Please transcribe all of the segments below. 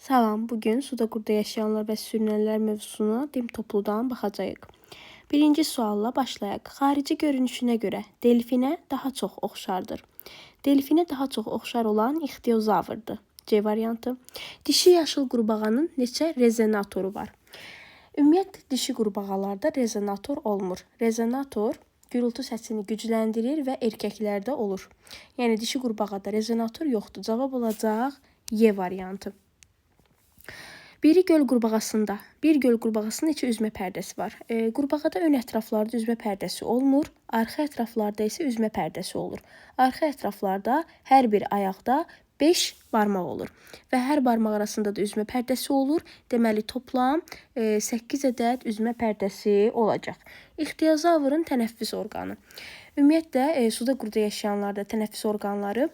Salam, bugün suda qurda yaşayanlar və sürünənlər mövzusuna Dimtopludan baxacağıq. Birinci sualla başlayaq. Xarici görünüşünə görə delfinə daha çox oxşardır. Delfinə daha çox oxşar olan ixtiozavrdır. C variantı. Dişi yaşıl qurbağanın neçə rezonatoru var? Ümumiyyətlə, dişi qurbağalarda rezonator olmur. Rezonator gürültü səsini gücləndirir və erkəklərdə olur. Yəni, dişi qurbağada rezonator yoxdur. Cavab olacaq Y variantı. Bir göl qurbağasında neçə üzmə pərdəsi var? Qurbağada ön ətraflarda üzmə pərdəsi olmur, arxa ətraflarda isə üzmə pərdəsi olur. Arxa ətraflarda hər bir ayaqda 5 barmaq olur və hər barmaq arasında da üzmə pərdəsi olur. Deməli, toplam 8 ədəd üzmə pərdəsi olacaq. İxtiozavrın tənəffüs orqanı. Ümumiyyətlə, suda qurda yaşayanlarda tənəffüs orqanları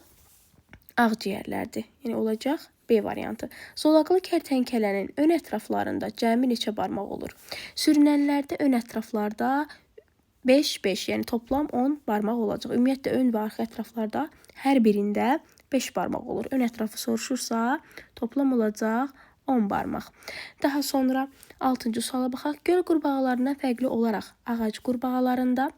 ağciyərlərdir. Yəni, olacaq B variantı. Zolaqlı kərtənkələnin ön ətraflarında cəmi neçə barmaq olur? Sürünənlərdə ön ətraflarda 5, yəni toplam 10 barmaq olacaq. Ümumiyyətlə, ön və arxa ətraflarda hər birində 5 barmaq olur. Ön ətrafı soruşursa, toplam olacaq 10 barmaq. Daha sonra 6-cı suala baxaq. Göl qurbağalarından fərqli olaraq ağac qurbağalarında,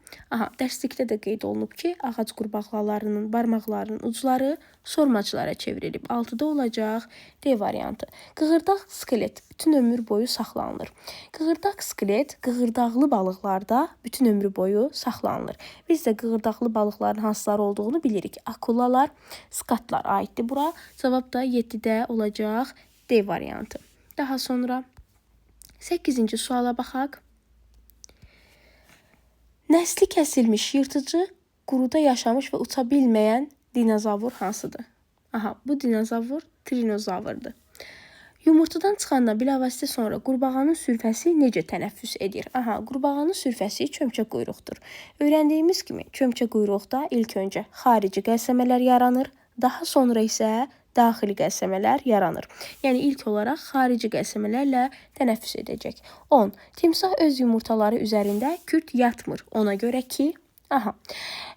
dərslikdə də qeyd olunub ki, ağac qurbağalarının barmaqlarının ucları sormacılara çevrilib. 6-da olacaq D variantı. Qığırdaq skelet bütün ömür boyu saxlanılır. Qığırdaq skelet qığırdaqlı balıqlarda bütün ömrü boyu saxlanılır. Biz də qığırdaqlı balıqların hansıları olduğunu bilirik. Akulalar, skatlar aiddir bura. Cavab da 7-də olacaq D variantı. Daha sonra 8-ci suala baxaq. Nəsli kəsilmiş yırtıcı, quruda yaşamış və uça bilməyən dinozavr hansıdır? Bu dinozavr trinozavrdır. Yumurtadan çıxandan bilavasitə sonra qurbağanın sürfəsi necə tənəffüs edir? Qurbağanın sürfəsi çömçə quyruqdur. Öyrəndiyimiz kimi çömçə quyruqda ilk öncə xarici qəlsəmələr yaranır, daha sonra isə daxili qəlsəmələr yaranır. Yəni, ilk olaraq xarici qəlsəmələrlə tənəffüs edəcək. 10. Timsah öz yumurtaları üzərində kürt yatmır. Ona görə ki,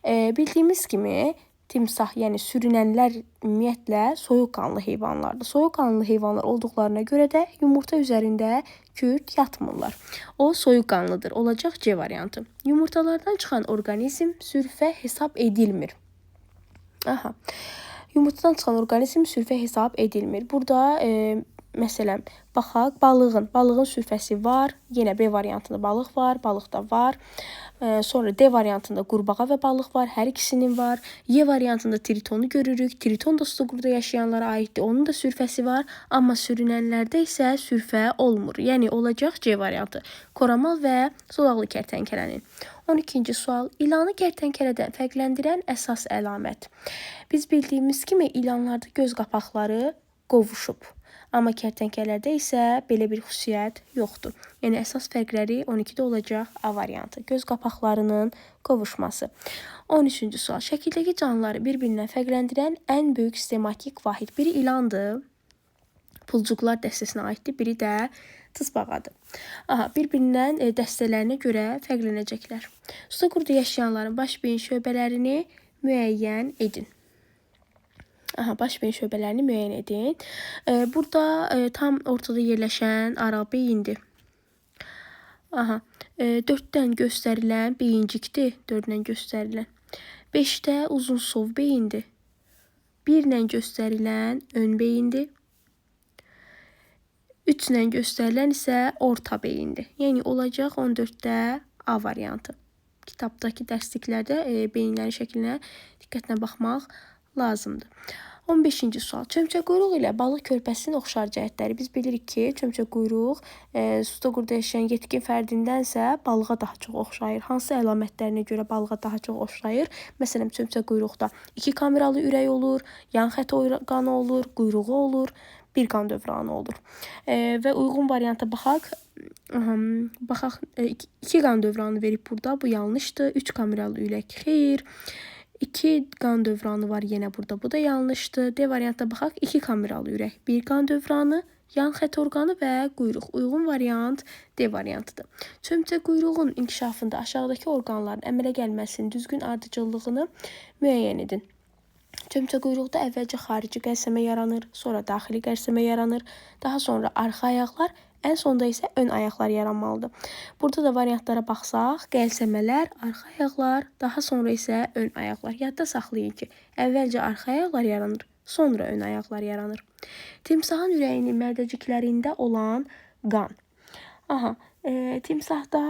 bildiyimiz kimi timsah, yəni sürünənlər ümumiyyətlə soyuqqanlı heyvanlardır. Soyuqqanlı heyvanlar olduqlarına görə də yumurta üzərində kürt yatmırlar. O soyuqqanlıdır. Olacaq C variantı. Yumurtalardan çıxan orqanizm sürfə hesab edilmir. Yumurtadan çıxan orqanizm sürfə hesab edilmir. Burada, məsələn, baxaq, balığın sürfəsi var. Yenə B variantında balıq var, balıqda var. Sonra D variantında qurbağa və balıq var, hər ikisinin var. Y variantında tritonu görürük. Triton da suda qurda yaşayanlara aiddir. Onun da sürfəsi var, amma sürünənlərdə isə sürfə olmur. Yəni, olacaq C variantı. Koramal və zolaqlı kərtənkələnin. 12-ci sual. İlanı kərtənkələdən fərqləndirən əsas əlamət. Biz bildiyimiz kimi ilanlarda göz qapaqları qovuşub. Amma kərtənkələrdə isə belə bir xüsusiyyət yoxdur. Yəni, əsas fərqləri 12-də olacaq A variantı. Göz qapaqlarının qovuşması. 13-cü sual. Şəkildəki canlıları bir-birindən fərqləndirən ən böyük sistematik vahid. Biri ilandır, pulcuqlar dəstəsinə aiddir, biri də tısbağadır. Bir-birindən dəstələrinə görə fərqlənəcəklər. Suda qurda yaşayanların baş beyin şöbələrini müəyyən edin. Baş beyin şöbələrini müəyyən edin. Burada tam ortada yerləşən aral beyindir. 4-dən göstərilən beyincikdir. 4-dən göstərilən. 5-də uzun sov beyindir. 1-lə göstərilən ön beyindir. 3-lə göstərilən isə orta beyindir. Yəni, olacaq 14-də A variantı. Kitabdakı dərsliklərdə beyinlərin şəklinə diqqətlə baxmaq lazımdır. 15-ci sual. Çömçə quyruq ilə balıq körpəsinin oxşar cəhətləri. Biz bilirik ki, çömçə quyruq suda qurda yaşayan yetkin fərdindənsə balığa daha çox oxşayır. Hansı əlamətlərinə görə balığa daha çox oxşayır? Məsələn, çömçə quyruqda 2 kameralı ürək olur, yan xətt orqanı olur, quyruğu olur, bir qan dövranı olur. Və uyğun varianta baxaq. 2 qan dövranı verib burada. Bu yanlışdır. 3 kameralı ürək xeyr. 2 qan dövranı var yenə burada. Bu da yanlışdır. D variantda baxaq. 2 kameralı ürək, 1 qan dövranı, yan xətt orqanı və quyruq. Uyğun variant D variantıdır. Çömçə quyruğun inkişafında aşağıdakı orqanların əmələ gəlməsinin düzgün ardıcıllığını müəyyən edin. Çömçəquyruqda əvvəlcə xarici qəlsəmə yaranır, sonra daxili qəlsəmə yaranır, daha sonra arxa ayaqlar, ən sonda isə ön ayaqlar yaranmalıdır. Burada da variantlara baxsaq, qəlsəmələr, arxa ayaqlar, daha sonra isə ön ayaqlar. Yadda saxlayın ki, əvvəlcə arxa ayaqlar yaranır, sonra ön ayaqlar yaranır. Timsahın ürəyinin mədəciklərində olan qan. Timsahda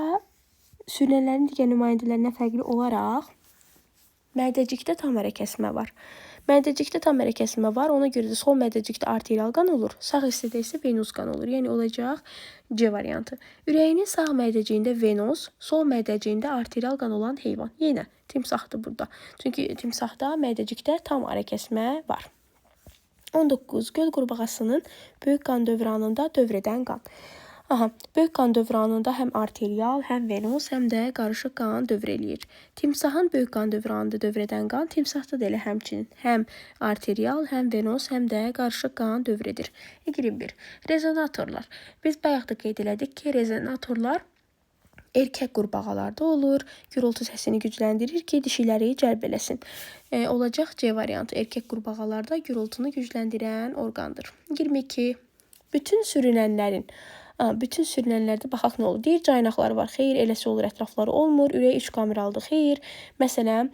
sürünənlərin digər nümayəndələrindən fərqli olaraq mədəcikdə tam ərəkəsmə var. Mədəcikdə tam ərəkəsmə var, ona görə də sol mədəcikdə arterial qan olur, sağ hissədə isə venöz qan olur. Yəni olacaq C variantı. Ürəyinin sağ mədəciyində venöz, sol mədəciyində arterial qan olan heyvan. Yenə timsahdır burada. Çünki timsahda mədəcikdə tam ərəkəsmə var. 19. Göl qurbağasının böyük qan dövranında dövr edən qan. Böyük qan dövranında həm arterial, həm venöz, həm də qarışıq qan dövr eləyir. Timsahın böyük qan dövranında dövr edən qan timsahda da elə həmçinin həm arterial, həm venöz, həm də qarışıq qan dövr edir. 21. Rezonatorlar. Biz bayaq da qeyd elədik ki, rezonatorlar erkək qurbağalarda olur. Gürültü səsini gücləndirir ki, dişiləri cəlb eləsin. Olacaq C variantı. Erkək qurbağalarda gürültünü gücləndirən orqandır. 22. Bütün sürünənlərdə baxaq nə olur? Deyir, caynaqları var. Xeyr, eləsi olur, ətrafları olmur. Ürək 3 kameralıdır. Xeyr, məsələn,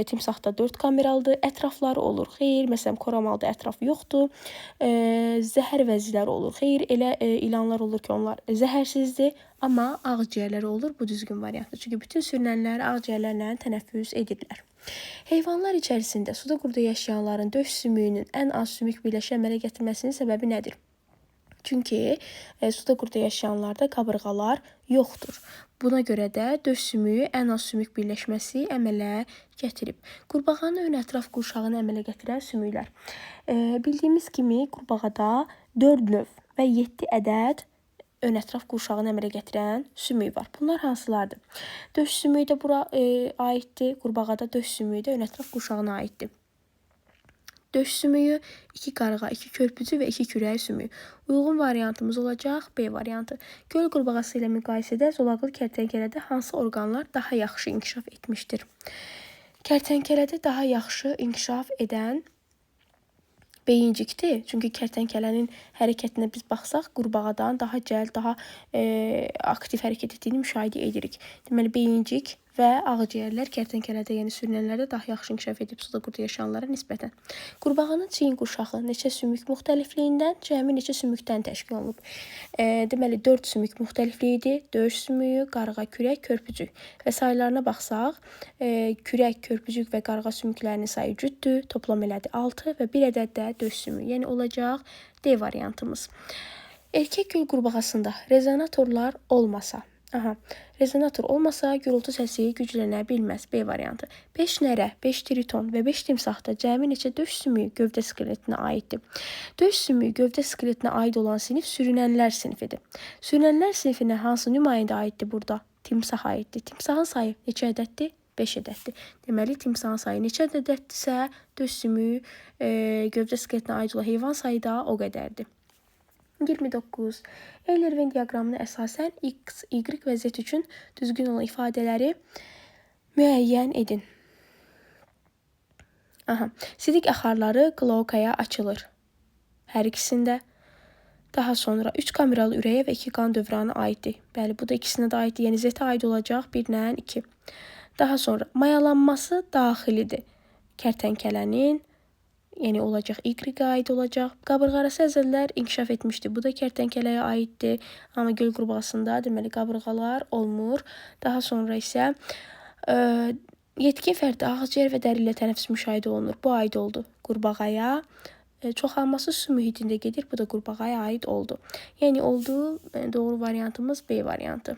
timsahda 4 kameralıdır. Ətrafları olur. Xeyr, məsələn, koramalda ətraf yoxdur. Zəhər vəzləri olur. Xeyr, elə ilanlar olur ki, onlar zəhərsizdir. Amma ağciyərləri olur. Bu düzgün variantdır. Çünki bütün sürünənlər ağciyərlərlə tənəffüs edirlər. Heyvanlar içərisində suda qurda yaşayanların döş sümüyünün ən az sümük birləşə əmələ gətirməsinin səbəbi nədir? Çünki suda qurda yaşayanlarda qabırğalar yoxdur. Buna görə də döş sümüyü ən az sümük birləşməsi əmələ gətirib. Qurbağanın ön ətraf qurşağını əmələ gətirən sümüklər. Bildiyimiz kimi qurbağada 4 növ və 7 ədəd ön ətraf qurşağını əmələ gətirən sümük var. Bunlar hansılardır? Döş sümüyü də bura aiddir. Qurbağada döş sümüyü də ön ətraf qurşağına aiddir. Döş sümüyü, 2 qarğa, 2 körpücü və 2 kürək sümüyü. Uyğun variantımız olacaq B variantı. Göl qurbağası ilə müqayisədə zolaqlı kərtənkələdə hansı orqanlar daha yaxşı inkişaf etmişdir? Kərtənkələdə daha yaxşı inkişaf edən beyincikdir. Çünki kərtənkələnin hərəkətinə biz baxsaq, qurbağadan daha cəld, daha aktiv hərəkət etdiyini müşahidə edirik. Deməli, beyincik və ağciyərlər kərtənkələdə, yəni sürünənlərdə daha yaxşı inkişaf edib suda qurda yaşayanlara nisbətən. Qurbağanın çiyin qurşağı neçə sümük müxtəlifliyindən, cəmi neçə sümükdən təşkil olunub? Deməli, 4 sümük müxtəlifliyidir. Döş sümüyü, qarğa, kürək, körpücük. Və saylarına baxsaq, kürək, körpücük və qarğa sümüklərinin sayı cütdür. Toplam elədi 6 və bir ədəd də döş sümüyü. Yəni olacaq D variantımız. Erkək göl qurbağasında rezonatorlar olmasa, rezonator olmasa gürültü səsi güclənə bilməz. B variantı. 5 nərə, 5 triton və 5 timsahda cəmi neçə döş sümüyü gövdə skeletinə aiddir? Döş sümüyü gövdə skeletinə aid olan sinif sürünənlər sinifidir. Sürünənlər sinifinə hansı nümayəndə aiddir burada? Timsah aiddir. Timsahın sayı neçə ədəddir? 5 ədəddir. Deməli, timsahın sayı neçə ədəddirsə, döş sümüyü gövdə skeletinə aid olan heyvan sayı da o qədərdir. 29. Euler-Venn diaqramına əsasən X, Y və Z üçün düzgün olan ifadələri müəyyən edin. Sidik axarları kloakaya açılır. Hər ikisində. Daha sonra 3 kameralı ürəyə və 2 qan dövranı aiddir. Bəli, bu da ikisinə də aiddir. Yəni Z-ə aid olacaq 1-lə 2. Daha sonra mayalanması daxilidir. Kərtənkələnin, yəni olacaq Y-ə aid olacaq. Qabırğarası əzəllər inkişaf etmişdir. Bu da kərtənkələyə aiddir. Amma göl qurbağasında deməli qabırğalar olmur. Daha sonra isə yetkin fərddə ağciyər və dəri ilə tənəffüs müşahidə olunur. Bu aid oldu qurbağaya. Çoxalması su mühitində gedir. Bu da qurbağaya aid oldu. Yəni oldu doğru variantımız B variantı.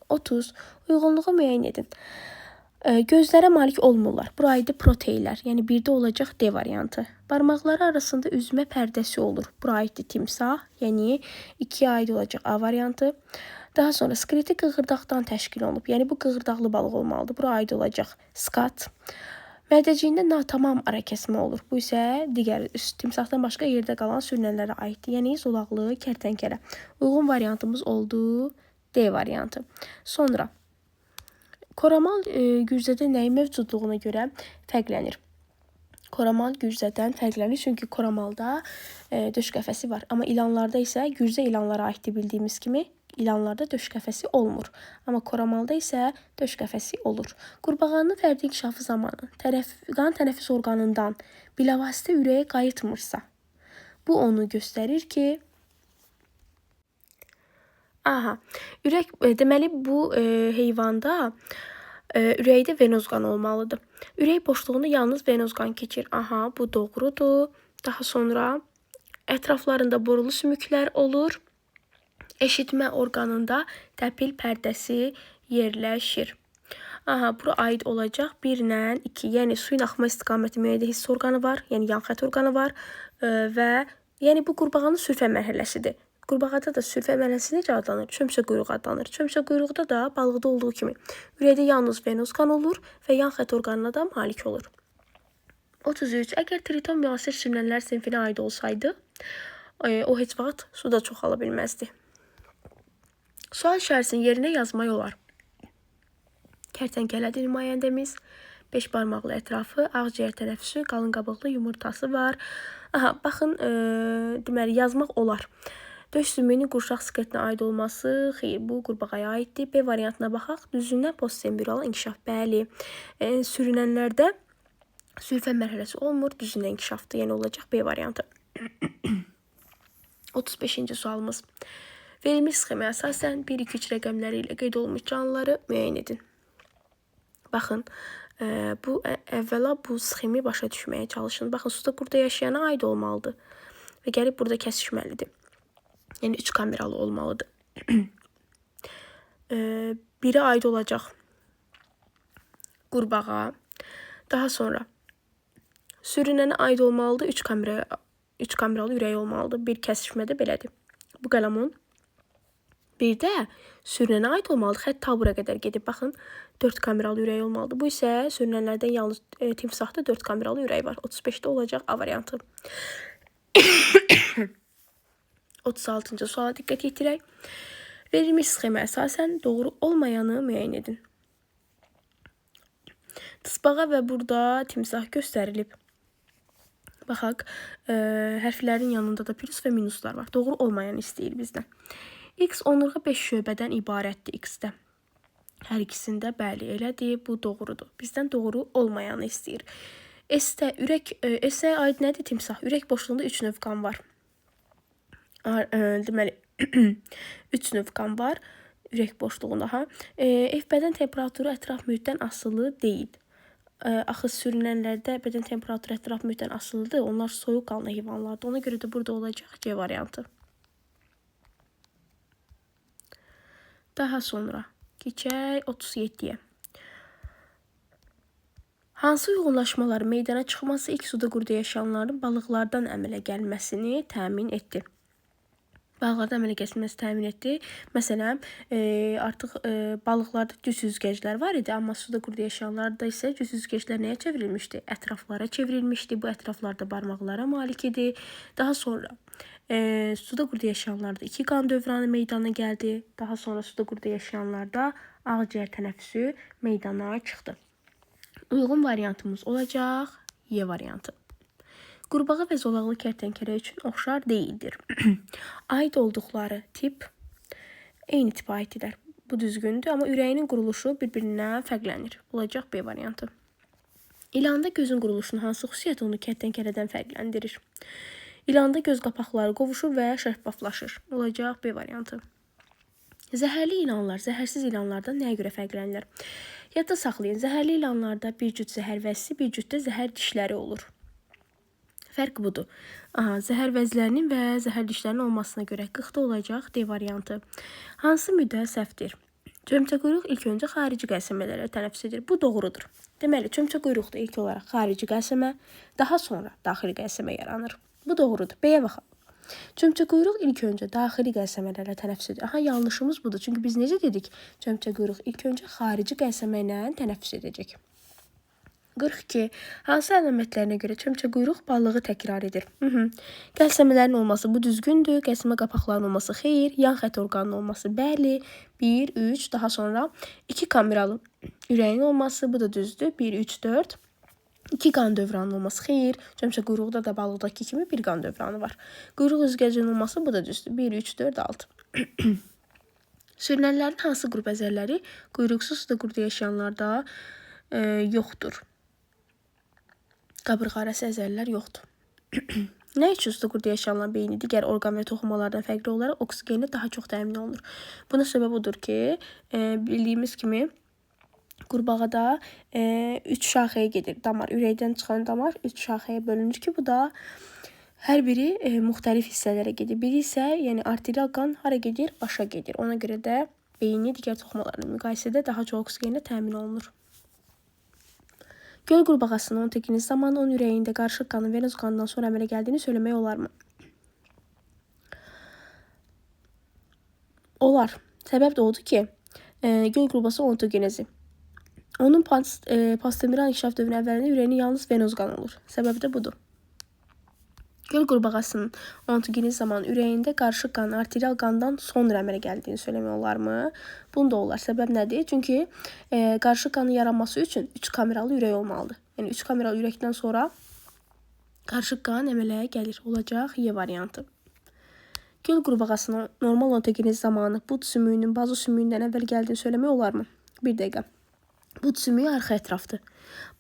30. Uyğunluğu müəyyən edin. Gözlərə malik olmurlar. Bura aiddir proteinlər. Yəni birdə olacaq D variantı. Barmaqları arasında üzmə pərdəsi olur. Bura aiddir timsah. Yəni 2-yə aid olacaq A variantı. Daha sonra skeleti qığırdaqdan təşkil olunub. Yəni bu qığırdaqlı balıq olmalıdır. Bura aid olacaq skat. Mədəciyində natamam ara kəsmə olur. Bu isə digər timsahdan başqa yerdə qalan sürünənlərə aiddir. Yəni zolaqlı kərtənkələ. Uyğun variantımız oldu D variantı. Sonra Koramal gürzədə nəyin mövcudluğuna görə fərqlənir? Koramal gürzədən fərqlənir çünki koramalda döş qəfəsi var. Amma ilanlarda isə gürzə ilanlara aiddir bildiyimiz kimi ilanlarda döş qəfəsi olmur. Amma koramalda isə döş qəfəsi olur. Qurbağanın fərdi inkişafı zamanı qan tənəffüs orqanından bilavasitə ürəyə qayıtmırsa, bu onu göstərir ki, ürək deməli bu heyvanda ürəkdə venoz qan olmalıdır. Ürək boşluğunda yalnız venoz qan keçir. Bu doğrudur. Daha sonra ətraflarında borulu sümüklər olur. Eşitmə orqanında təpil pərdəsi yerləşir. Bura aid olacaq 1 ilə 2. Yəni suyun axma istiqaməti müəyyən hiss orqanı var. Yəni yan xətt orqanı var. Və yəni bu qurbağanın sürfə mərhələsidir. Qurbağada da sürfə mərhələsi necə adlanır? Çömçə quyruğu adlanır. Çömçə quyruğda da balıqda olduğu kimi ürəkdə yalnız venoz qan olur və yan xətt orqanına da malik olur. 33. Əgər triton müasir sümrənlər sinfinə aid olsaydı, o heç vaxt suda çoxala bilməzdi. Sual işarəsinin yerinə yazmaq olar. Kərtənkələdir nümayəndəmiz. 5 barmaqlı ətrafı, ağciyər tənəffüsü, qalın qabıqlı yumurtası var. Baxın, deməli yazmaq olar. Döş sümüyünün qurşaq skeletinə aid olması, xeyr, bu qurbağaya aiddir. B variantına baxaq. Düzündən postsembiral inkişaf, bəli. Sürünənlərdə sürfə mərhələsi olmur, düzündən inkişafdır. Yəni olacaq B variantı. 35-ci sualımız. Verilmiş sxemə əsasən 1-2-3 rəqəmləri ilə qeyd olunmuş canlıları müəyyən edin. Baxın, əvvəla bu sxemi başa düşməyə çalışın. Baxın, suda qurda yaşayana aid olmalıdır və gəlib burada kəsişməlidir. Yəni 3 kameralı olmalıdır. Biri aid olacaq qurbağa. Daha sonra sürünənə aid olmalıdır. 3 kameralı ürək olmalıdır. Bir kəsişmədə belədir. Bu qələmun. Bir də sürünənə aid olmalıdır. Xətt tabura qədər gedib. Baxın, 4 kameralı ürək olmalıdır. Bu isə sürünənlərdən yalnız timsahda 4 kameralı ürək var. 35-də olacaq A variantı. 36-cı suala diqqət yetirək. Verilmiş sxemə əsasən doğru olmayanı müəyyən edin. Tısbağa və burada timsah göstərilib. Baxaq, hərflərin yanında da plus və minuslar var. Doğru olmayan istəyir bizdən. X onluğa 5 şöbədən ibarətdir X-də. Hər ikisində bəli elədir, bu doğrudur. Bizdən doğru olmayanı istəyir. S-də S-ə aid nədir timsah? Ürək boşluğunda 3 növ qan var. Deməli 3 növ qan var ürək boşluğunda. F bədən temperaturu ətraf mühitdən asılı deyil. Axı sürünənlərdə bədən temperaturu ətraf mühitdən asılıdır. Onlar soyuq qanlı heyvanlardır. Ona görə də burada olacaq C variantı. Daha sonra keçək 37-yə. Hansı uyğunlaşmalar meydana çıxması ilk suda qurda yaşayanların balıqlardan əmələ gəlməsini təmin etdi? Balıqlardan əmələ gəlməsi təmin etdi. Məsələn, artıq balıqlarda düz süzgəclər var idi, amma suda qurda yaşayanlarda isə düz süzgəclər nəyə çevrilmişdi? Ətraflara çevrilmişdi. Bu ətraflarda barmaqlara malik idi. Daha sonra suda qurda yaşayanlarda 2 qan dövranı meydana gəldi. Daha sonra suda qurda yaşayanlarda ağciyər tənəffüsü meydana çıxdı. Uyğun variantımız olacaq Y variantı. Qurbağa və zolaqlı kərtənkələ üçün oxşar deyildir. Aid olduqları tip eyni tipə aiddirlər. Bu düzgündür, amma ürəyinin quruluşu bir-birindən fərqlənir. Olacaq B variantı. İlanda gözün quruluşunun hansı xüsusiyyəti onu kərtənkələdən fərqləndirir? İlanda göz qapaqları qovuşur və şəffaflaşır. Olacaq B variantı. Zəhərli ilanlar zəhərsiz ilanlardan nəyə görə fərqlənirlər? Yadda saxlayın, zəhərli ilanlarda bir cüt zəhər vəzisi, bir cüt də zəhər dişləri olur. Fərq budur. Zəhər vəzlərinin və zəhər dişlərinin olmasına görə 40-da olacaq D variantı. Hansı müddəa səhvdir? Çömçəquyruq ilk öncə xarici qəlsəmələrlə tənəffüs edir. Bu doğrudur. Deməli, çömçəquyruqda ilk olaraq xarici qəlsəmə, daha sonra daxili qəlsəmə yaranır. Bu doğrudur. B-yə baxaq. Çömçəquyruq ilk öncə daxili qəlsəmələrlə tənəffüs edir. Yanlışımız budur. Çünki biz necə dedik? Çömçəquyruq ilk öncə xarici qəlsəmə ilə tənəffüs edəcək. 42. Hansı əlamətlərinə görə çömçəquyruq balığı təkrar edir? Qəlsəmələrin olması bu düzgündür. Qəlsəmə qapaqlarının olması xeyir. Yan xətt orqanının olması bəli. 1, 3. Daha sonra 2 kameralı ürəyin olması bu da düzdür. 1, 3, 4. 2 qan dövranının olması xeyir. Çömçəquyruqda da balıqdakı kimi bir qan dövranı var. Quyruq üzgəcinin olması bu da düzdür. 1, 3, 4, 6. Sürünənlərin hansı qrup əzələləri quyruqsuz suda qurda yaşayanlarda yoxdur? Qabırğa arası əzəllər yoxdur. Nə üçün suda qurda yaşayanların beyni digər orqan və toxumalardan fərqli olaraq oksigenlə daha çox təmin olunur? Buna səbəb odur ki, bildiyimiz kimi qurbağada 3 şaxəyə gedir damar. Ürəkdən çıxan damar 3 şaxəyə bölünür ki, bu da hər biri müxtəlif hissələrə gedir. Biri isə, yəni arterial qan hara gedir? Başa gedir. Ona görə də beyni digər toxumalarla müqayisədə daha çox oksigenlə təmin olunur. Göl qurbağasının 18 zamanı onun ürəyində qarışıq qanın venoz qanından sonra əmələ gəldiyini söyləmək olarmı? Olar. Səbəb də odur ki, göl qurbağası ontogenezi. Onun postemiral inkişaf dövrü əvvəlində ürəyinin yalnız venoz qan olur. Səbəb də budur. Göl qurbağasının ontogenezi zamanı ürəyində qarışıq qanın arterial qandan sonra əmələ gəldiyini söyləmək olarmı? Bunda olar. Səbəb nədir? Çünki qarışıq qanın yaranması üçün 3 kameralı ürək olmalıdır. Yəni 3 kameralı ürəkdən sonra qarışıq qan əmələ gəlir. Olacaq Y variantı. Göl qurbağasının normal ontogenezi zamanı bud sümüyünün bazo sümüyündən əvvəl gəldiyini söyləmək olarmı? Bir dəqiqə. Bud sümüyü arxa ətrafdır.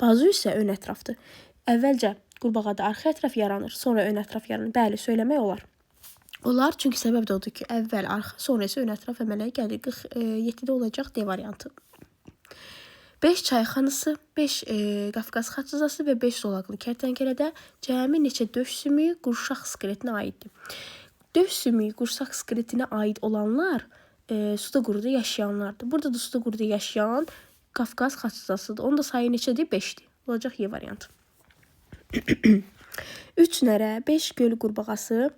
Bazo isə ön ətrafdır. Əvvəlcə qurbağada arxa ətraf yaranır, sonra ön ətraf yaranır. Bəli, söyləmək olar. Olar, çünki səbəb də odur ki, əvvəl arxa, sonra isə ön ətraf əmələ gəlir. 47-də olacaq D variantı. 5 çayxanası, 5 Qafqaz xaçızası və 5 zolaqlı kərtənkələdə cəmi neçə döş sümüyü qurşaq skeletinə aiddir. Döş sümüyü qurşaq skeletinə aid olanlar suda quruda yaşayanlardır. Burada da suda quruda yaşayan Qafqaz xaçızasıdır. Onun da sayı neçədir? 5-dir. Olacaq Y variantı. 3 nərə, 5 göl qurbağası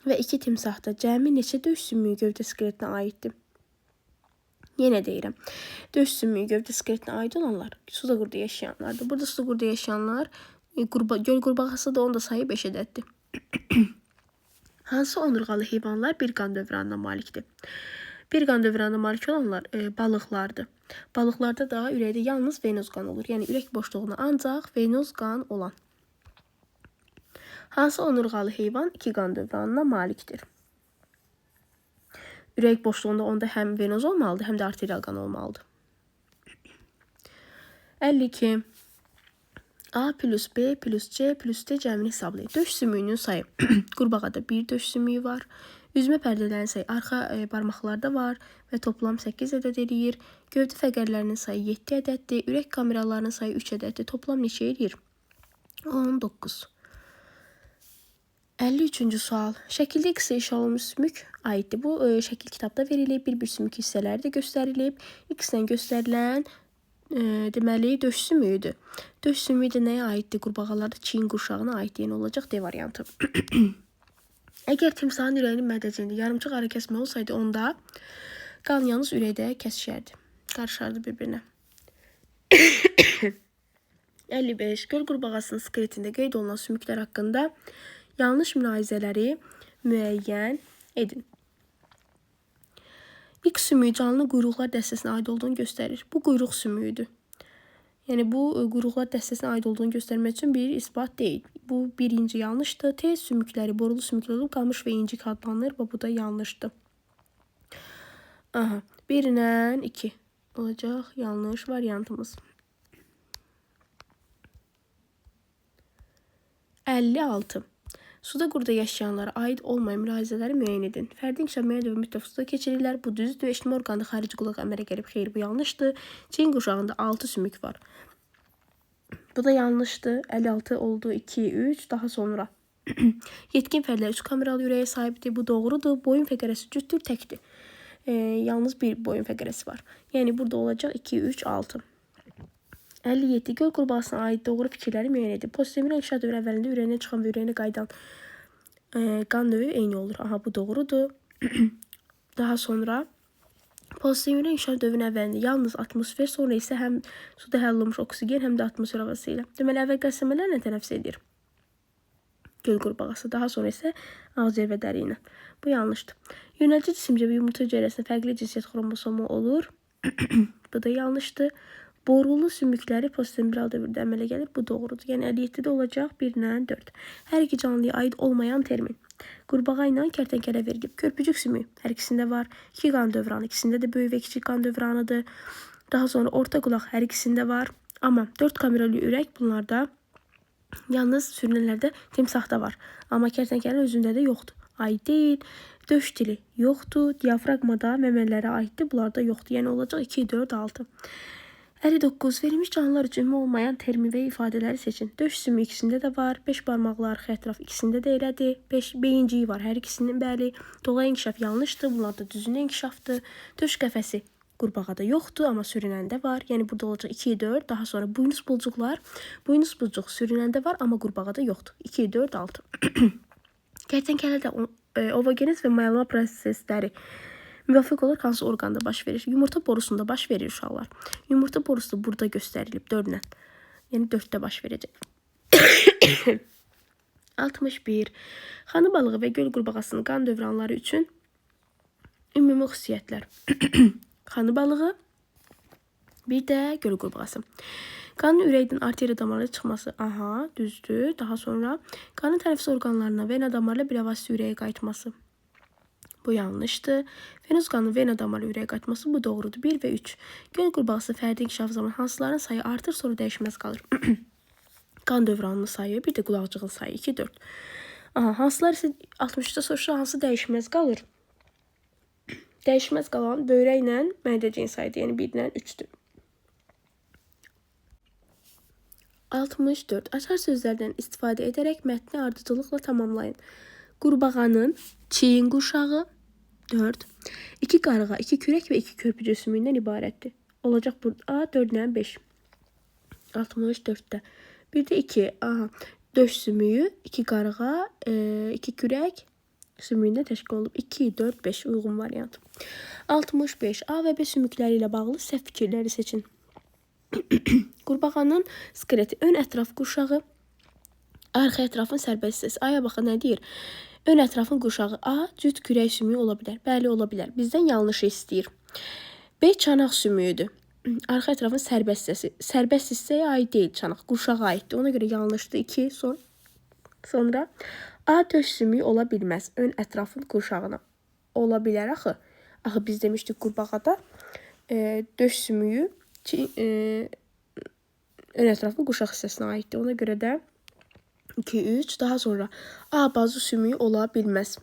və 2 timsahda cəmi neçə döş sümüyü gövdə skeletinə aiddir? Yenə deyirəm. Döş sümüyü gövdə skeletinə aid olanlar suda quruda yaşayanlardır. Burada suda quruda yaşayanlar göl qurbağası da onun da sayı 5 ədəddir. Hansı onurğalı heyvanlar bir qan dövranına malikdir? Bir qan dövranına malik olanlar balıqlardır. Balıqlarda da ürəkdə yalnız venoz qan olur. Yəni ürək boşluğuna ancaq venoz qan olan. Hansı onurğalı heyvan 2 qan dövranına malikdir? Ürək boşluğunda onda həm venoz olmalıdır, həm də arterial qan olmalıdır. 52. A plus B plus C plus D cəmini hesablayın. Döş sümüyünün sayı. Qurbağada 1 döş sümüyü var. Üzmə pərdələrin sayı arxa barmaqlarda var və toplam 8 ədəd eləyir. Gövdə fəqərlərinin sayı 7 ədəddir. Ürək kameralarının sayı 3 ədəddir. Toplam neçə eləyir? 19. 53-cü sual. Şəkildə X işə olunmuş sümük aiddir. Bu şəkil kitabda verilib. Bir sümük hissələri də göstərilib. X-lə göstərilən deməli döş sümüyüdür. Döş sümüyü də nəyə aiddir? Qurbağalarda çiyin qurşağına aiddir. Yəni olacaq D variantı. Əgər timsahın ürəyinin mədəcində yarımçıq ara kəsmə olsaydı, onda qan yalnız ürəkdə kəsişərdi. Qarışardı bir-birinə. 55. Göl qurbağasının skeletində qeyd olunan sümüklər haqqında yanlış mülahizələri müəyyən edin. X sümüyü canlı quyruqlar dəstəsinə aid olduğunu göstərir. Bu quyruq sümüyüdür. Yəni bu quyruqlar dəstəsinə aid olduğunu göstərmək üçün bir isbat deyil. Bu birinci yanlışdır. T sümükləri borulu sümüklər olub qamış və incik adlanır və bu da yanlışdır. 1 ilə 2 olacaq yanlış variantımız. 56. Suda quruda yaşayanlara aid olmayan mülahizələri müəyyən edin. Fərdi inkişaf müəyyən dövr müddət suda keçirirlər. Bu düzdür. Eşitmə orqanında xarici qulaq əmələ gəlib. Xeyr, bu yanlışdır. Çiyin qurşağında 6 sümük var. Bu da yanlışdır. 56 oldu. 2, 3. Daha sonra. Yetkin fərdlər 3 kameralı ürəyə sahibdir. Bu doğrudur. Boyun fəqərəsi cütdür, təkdir. Yalnız bir boyun fəqərəsi var. Yəni burada olacaq 2, 3, 6. 57. Göl qurbağasına aid doğru fikirləri müəyyən edin. Postemiral inkişaf dövrü əvvəlində ürəyinə çıxan və ürəyinə qayıdan qan növü eyni olur. Aha, bu doğrudur. Daha sonra Pozitron inkişaf dövrünün əvvəlində yalnız atmosfer, sonra isə həm suda həll olmuş oksigen, həm də atmosfer havası ilə. Deməli, əvvəl qəsəmələrlə tənəffüs edir göl qurbağası, daha sonra isə ağciyər və dəri ilə. Bu yanlışdır. Yönəlci cisimcə və yumurta hüceyrəsində fərqli cinsiyyət xromosomu olur. Bu da yanlışdır. Borulu sümükləri postembral dövrdə əmələ gəlir. Bu doğrudur. Yəni 57-də olacaq 1-lə 4. Hər iki canlıya aid olmayan termin. Qurbağa ilə kərtənkələ verilib. Körpücük sümüyü hər ikisində var. 2 qan dövranı, ikisində də böyük və kiçik qan dövranıdır. Daha sonra orta qulaq hər ikisində var. Amma 4 kamerali ürək bunlarda yalnız sürünənlərdə timsahda var. Amma kərtənkələnin özündə də yoxdur. Aid deyil. Döş dili yoxdur. Diafraqmada məməlilərə aiddir. Bunlarda yoxdur. Yəni olacaq 2, 4, 6. 59. Verilmiş canlılar üçün ümumi olmayan termin və ifadələri seçin. Döş sümüyü ikisində də var. 5 barmaqlı arxa ətraf ikisində də elədir. 5 beyinciyi var hər ikisinin, bəli. Doğa inkişaf yanlışdır. Bunlar da düzünə inkişafdır. Döş qəfəsi qurbağada yoxdur, amma sürünəndə var. Yəni burada olacaq 2, 4. Daha sonra buynuz bulcuqlar. Buynuz bulcuq sürünəndə var, amma qurbağada yoxdur. 2, 4, 6. Kərtənkələdə ovogenez və mayalama prosesləri müvafiq olaraq hansı orqanda baş verir? Yumurta borusunda baş verir uşaqlar. Yumurta borusu da burada göstərilib 4-lə. Yəni 4-də baş verəcək. 61. Xanı balığı və göl qurbağasının qan dövranları üçün ümumi xüsusiyyətlər. Xanı balığı, bir də göl qurbağası. Qanın ürəkdən arteriya damarına çıxması, aha, düzdür. Daha sonra qanın tənəffüs orqanlarına vena damarla bilavasitə ürəyə qayıtması. Bu yanlışdır. Venöz qanının vena damarla ürəyə qayıtması bu doğrudur. 1 və 3. Göl qurbağası fərdi inkişaf zamanı hansıların sayı artır, sonra dəyişməz qalır. Qan dövranının sayı, bir də qulaqcığın sayı 2, 4. Aha, hansılar isə 60-da soruşur, hansı dəyişməz qalır? Dəyişməz qalan böyrəklə mədəciyin sayıdır, yəni 1-lə 3-dür. 64. Açar sözlərdən istifadə edərək mətni ardıcılıqla tamamlayın. Qurbağanın çiyin quşağı 4. 2 qarğa, 2 kürək və 2 körpücük sümüyündən ibarətdir. Olacaq burada 4-lə 5. 64-də. Bir də 2. Aha, döş sümüyü, 2 qarğa, 2 kürək sümüyündən təşkil olunub. 2, 4, 5 uyğun variant. 65. A və B sümükləri ilə bağlı səhv fikirləri seçin. Qurbağanın skeleti ön ətraf quşağı, arxa ətrafın sərbəst hissəsi. Aya baxın nə deyir? Ön ətrafın quşağı A cüt kürək sümüyü ola bilər. Bəli, ola bilər. Bizdən yanlışı istəyir. B çanaq sümüyüdür. Arxa ətrafın sərbəst hissəsi. Sərbəst hissəyə aid deyil çanaq. Quşağa aiddir. Ona görə yanlışdır. 2 sonra A döş sümüyü ola bilməz. Ön ətrafın quşağına. Ola bilər axı. Axı biz demişdik qurbağada döş sümüyü ön ətrafın quşaq hissəsinə aiddir. Ona görə də 2, 3. Daha sonra A bazı sümüyü ola bilməz.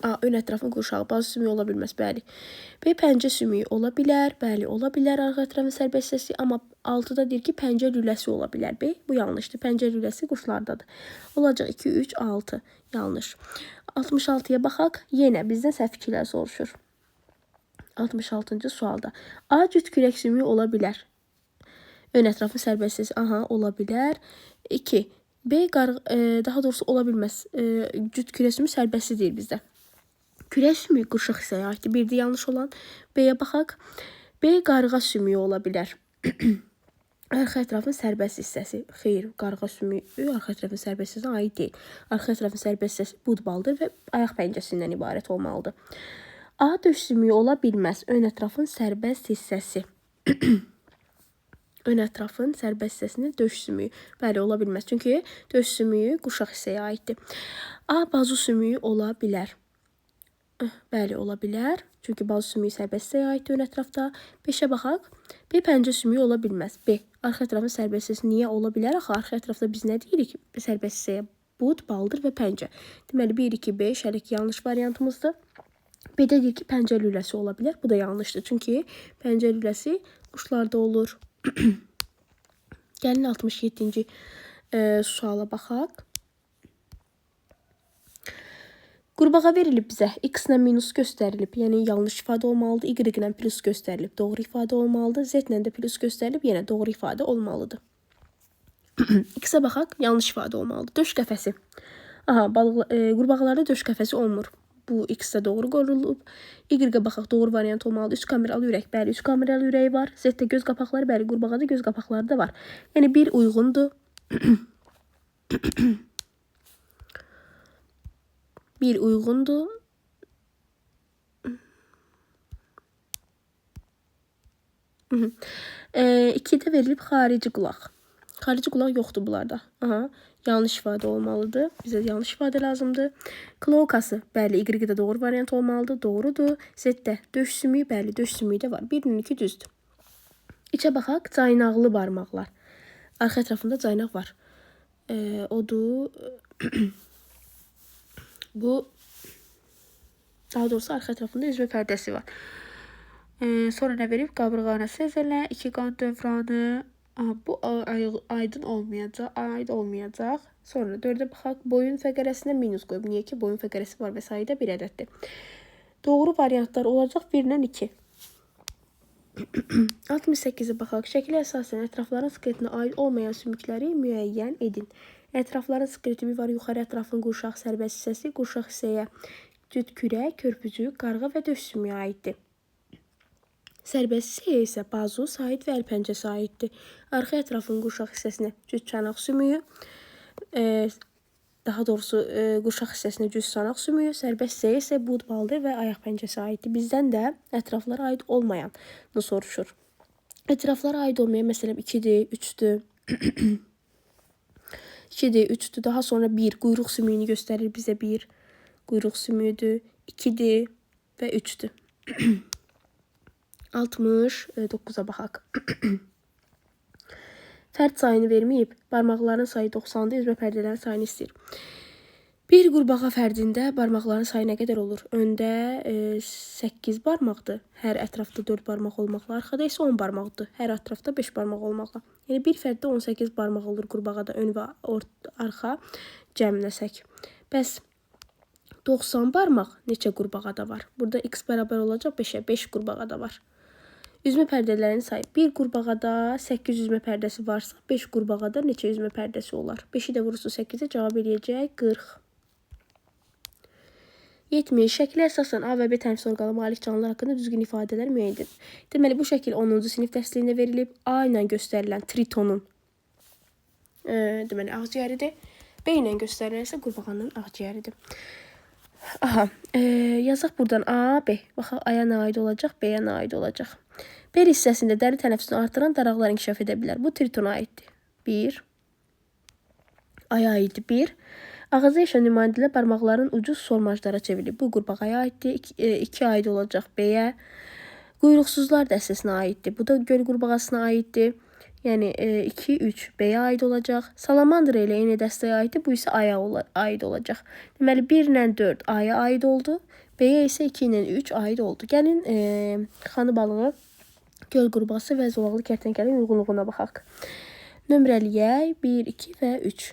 A ön ətrafın quşağı, bazı sümüyü ola bilməz. Bəli. B pəncə sümüyü ola bilər. Bəli, ola bilər arxa ətrafın sərbəst hissəsi. Amma 6-da deyir ki, pəncə lüləsi ola bilər. B bu yanlışdır. Pəncə lüləsi quşlardadır. Olacaq 2, 3, 6. Yanlış. 66-ya baxaq. Yenə bizdən səhv fikirlər soruşur. 66-cı sualda. A cüt kürək sümüyü ola bilər. Ön ətrafın sərbəst hissəsi. Aha, ola bilər. 2. B daha doğrusu ola bilməz. Cüt kürək sümüyü sərbəsti deyil bizdə. Kürək sümüyü quşaq hissəyə aiddir. Bir də yanlış olan. B-yə baxaq. B qarğa sümüyü ola bilər. Arxa ətrafın sərbəst hissəsi. Xeyr, qarğa sümüyü arxa ətrafın sərbəst hissəsinə aid deyil. Arxa ətrafın sərbəst hissəsi budbaldır və ayaq pəncəsindən ibarət olmalıdır. A döş sümüyü ola bilməz. Ön ətrafın sərbəst hissəsi. Ön ətrafın sərbəst hissəsində döş sümüyü. Bəli, ola bilməz. Çünki döş sümüyü quşaq hissəyə aiddir. A bazu sümüyü ola bilər. Bəli, ola bilər. Çünki bazu sümüyü sərbəst hissəyə aiddir ön ətrafda. 5-ə baxaq. B pəncə sümüyü ola bilməz. B arxa ətrafın sərbəst hissəsi niyə ola bilər? Axı arxa ətrafda biz nə deyirik? Sərbəst hissəyə bud, baldır və pəncə. Deməli 1, 2, 5 hələ ki yanlış variantımızdır. B-də deyir ki, pəncə lüləsi ola bilər. Bu da yanlışdır. Çünki pəncə lüləsi quşlarda olur. Gəlin 67-ci suala baxaq. Qurbağa verilib bizə. X-lə minus göstərilib. Yəni yanlış ifadə olmalıdır. Y-lə plus göstərilib. Doğru ifadə olmalıdır. Z-lə də plus göstərilib. Yenə doğru ifadə olmalıdır. X-ə baxaq. Yanlış ifadə olmalıdır. Döş qəfəsi. Aha, qurbağalarda döş qəfəsi olmur. Bu X də doğru qoyulub. Y-ə baxaq, doğru variant olmalıdır. 3 kameralı ürək, bəli, 3 kameralı ürəyi var. Z-də göz qapaqları, bəli, qurbağada göz qapaqları da var. Yəni 1 uyğundur. 1 uyğundur. 2-də verilib xarici qulaq. Xarici qulaq yoxdur bunlarda. Aha, yanlış ifadə olmalıdır. Bizə yanlış ifadə lazımdır. Kloakası, bəli, Y-də doğru variant olmalıdır. Doğrudur. Z-də döş sümüyü, bəli, döş sümüyü də var. 1-nin 2 düzdür. İçə baxaq, caynaqlı barmaqlar. Arxa ətrafında caynaq var. Odur. Bu, daha doğrusu arxa ətrafında üzmə pərdəsi var. Sonra nə verib? Qabırğanı sezələ, 2 qan dövranı. Bu aydın olmayacaq, aid olmayacaq. Sonra 4-ə baxaq, boyun fəqərəsinə minus qoyub. Niyə ki, boyun fəqərəsi var və sayıda bir ədəddir. Doğru variantlar olacaq 1-dən 2. 68-ə baxaq. Şəkilə əsasən ətrafların skeletinə aid olmayan sümükləri müəyyən edin. Ətrafların skeleti var, yuxarı ətrafın qurşaq sərbəst hissəsi, qurşaq hissəyə cüt kürək, körpücük, qarğa və döş sümüyü aiddir. Sərbəst hissəyə isə bazu, sahid və əl pəncəsi aiddir. Arxa ətrafın qurşaq hissəsinə cüt çanaq sümüyü, daha doğrusu qurşaq hissəsinə cüt çanaq sümüyü, sərbəst hissəyə isə bud, baldır və ayaq pəncəsi aiddir. Bizdən də ətraflara aid olmayanı soruşur. Ətraflara aid olmayan, məsələn, 2-dir, 3-dür. 2-dir, 3-dür. Daha sonra 1, quyruq sümüyünü göstərir bizə 1. Quyruq sümüyüdür, 2-dir və 3-dür. 69-a baxaq. Fərd sayını verməyib, barmaqların sayı 90-dır, üzmə pərdələrin sayını istəyir. Bir qurbağa fərdində barmaqların sayı nə qədər olur? Öndə 8 barmaqdır, hər ətrafda 4 barmaq olmaqla, arxada isə 10 barmaqdır, hər ətrafda 5 barmaq olmaqla. Yəni bir fərddə 18 barmaq olur qurbağada, ön və arxa cəmləsək. Bəs 90 barmaq neçə qurbağada var? Burada x bərabər olacaq 5-ə, 5 qurbağada var. Üzmə pərdələrinin sayı. Bir qurbağada 8 üzmə pərdəsi varsa, 5 qurbağada neçə üzmə pərdəsi olar? 5-i də vurursa 8-ə cavab eləyəcək 40. 70. Şəkilə əsasən A və B tənfis orqana malik canlılar haqqında düzgün ifadələr müəyyən edin. Deməli, bu şəkil 10-cu sinif dərsliyində verilib. A ilə göstərilən tritonun deməli, ağciyəridir. B ilə göstərilən isə qurbağanın ağciyəridir. Aha, yazaq buradan A, B. Baxaq, A-ya nə aid olacaq, B-yə nə aid olacaq. B hissəsində dəri tənəffüsünü artıran daraqlar inkişaf edə bilər. Bu tritona aiddir. 1. A-ya aiddir 1. Ağızda yaşayan nümayəndələr barmaqların ucu solmajlara çevrilib. Bu qurbağaya aiddir. 2 aid olacaq B-yə. Quyruqsuzlar dəstəsinə aiddir. Bu da göl qurbağasına aiddir. Yəni 2, 3 B-yə aid olacaq. Salamandra ilə eyni dəstəyə aiddir. Bu isə A-ya aid olacaq. Deməli 1 ilə 4 A-ya aid oldu. B-yə isə 2 ilə 3 aid oldu. Gəlin xanı balığı, göl qurbağası və zolaqlı kərtənkələnin uyğunluğuna baxaq. Nömrəliyək 1, 2 və 3.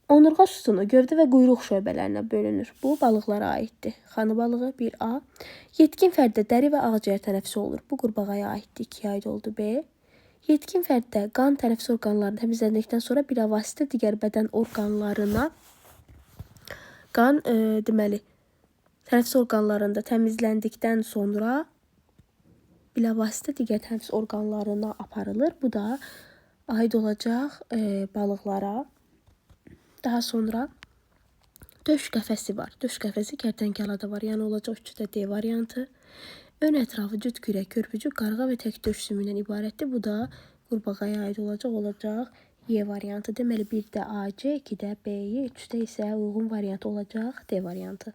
Onurğa sütunu gövdə və quyruq şöbələrinə bölünür. Bu balıqlara aiddir. Xanı balığı 1A. Yetkin fərddə dəri və ağciyər tənəffüsü olur. Bu qurbağaya aiddir. 2 aid oldu B. Yetkin fərddə qan tənəffüs orqanlarını təmizləndikdən sonra bilavasitə digər bədən orqanlarına deməli tənəffüs orqanlarında təmizləndikdən sonra bilavasitə digər tənəffüs orqanlarına aparılır. Bu da aid olacaq balıqlara. Daha sonra döş qəfəsi var. Döş qəfəsi kərtənkəlada var. Yəni olacaq 3-də D variantı. Ön ətrafı cüt kürək, körpücük, qarğa və tək döş sümüyündən ibarətdir. Bu da qurbağaya aid olacaq Y variantı. Deməli 1-də AC, 2-də B, 3-də isə uyğun variantı olacaq D variantı.